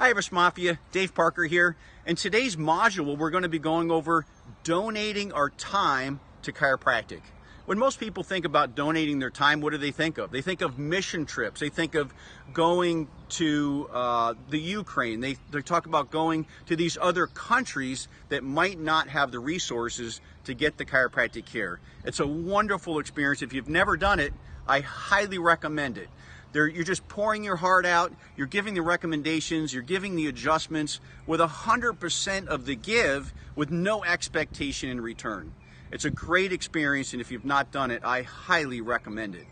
Hi Everest Mafia, Dave Parker here. In today's module, we're going to be going over donating our time to chiropractic. When most people think about donating their time, what do they think of? They think of mission trips. They think of going to the Ukraine. They talk about going to these other countries that might not have the resources to get the chiropractic care. It's a wonderful experience. If you've never done it, I highly recommend it. You're just pouring your heart out, you're giving the recommendations, you're giving the adjustments with 100% of the give with no expectation in return. It's a great experience, and if you've not done it, I highly recommend it.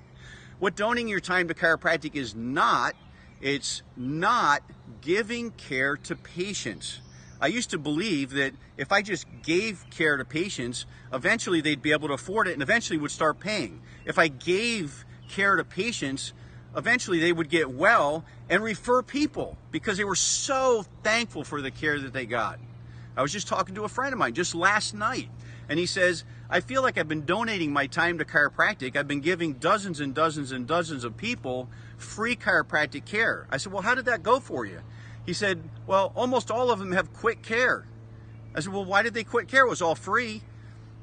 What donating your time to chiropractic is not, it's not giving care to patients. I used to believe that if I just gave care to patients, eventually they'd be able to afford it and eventually would start paying. If I gave care to patients, eventually they would get well and refer people because they were so thankful for the care that they got. I was just talking to a friend of mine just last night, and he says, I feel like I've been donating my time to chiropractic. I've been giving dozens and dozens and dozens of people free chiropractic care. I said, well, how did that go for you? He said, well, almost all of them have quit care. I said, well, why did they quit care? It was all free.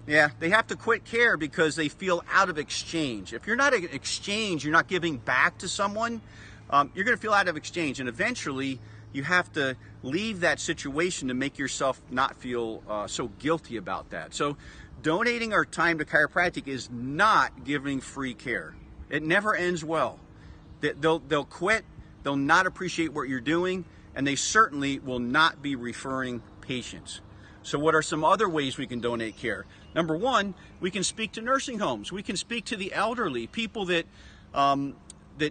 Yeah, they have to quit care because they feel out of exchange. If you're not in exchange, you're not giving back to someone, you're going to feel out of exchange. And eventually, you have to leave that situation to make yourself not feel so guilty about that. So donating our time to chiropractic is not giving free care. It never ends well. They'll quit, they'll not appreciate what you're doing, and they certainly will not be referring patients. So what are some other ways we can donate care? Number one, we can speak to nursing homes. We can speak to the elderly, people that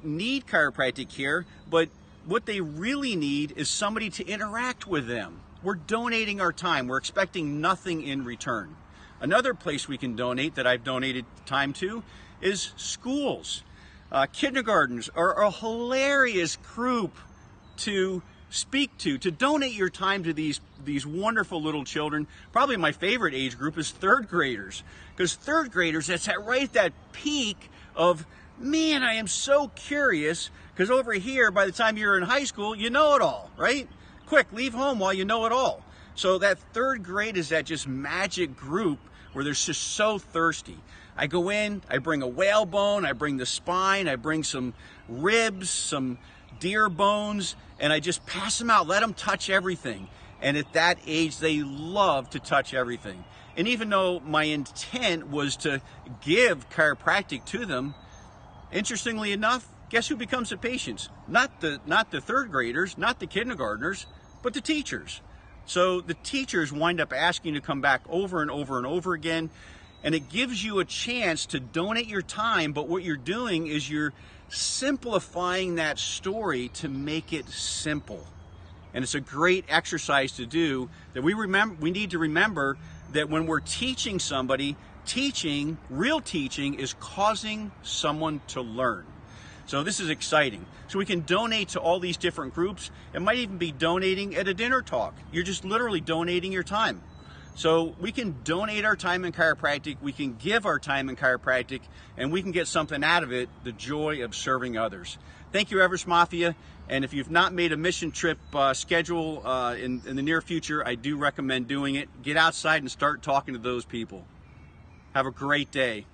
need chiropractic care, but what they really need is somebody to interact with them. We're donating our time. We're expecting nothing in return. Another place we can donate that I've donated time to is schools. Kindergartens are a hilarious group to speak to donate your time to these wonderful little children. Probably my favorite age group is third graders, because third graders, that's right at that peak of, man, I am so curious, because over here, by the time you're in high school, you know it all, right? Quick, leave home while you know it all. So that third grade is that just magic group where they're just so thirsty. I go in, I bring a whalebone, I bring the spine, I bring some ribs, some deer bones, and I just pass them out, let them touch everything. And at that age, they love to touch everything. And even though my intent was to give chiropractic to them, interestingly enough, guess who becomes the patients? Not the third graders, not the kindergartners, but the teachers. So the teachers wind up asking to come back over and over and over again, and it gives you a chance to donate your time, but what you're doing is you're simplifying that story to make it simple. And it's a great exercise to do, that we need to remember that when we're teaching somebody, real teaching is causing someone to learn. So this is exciting. So we can donate to all these different groups. It might even be donating at a dinner talk. You're just literally donating your time. So we can donate our time in chiropractic, we can give our time in chiropractic, and we can get something out of it, the joy of serving others. Thank you, Everest Mafia. And if you've not made a mission trip schedule in the near future, I do recommend doing it. Get outside and start talking to those people. Have a great day.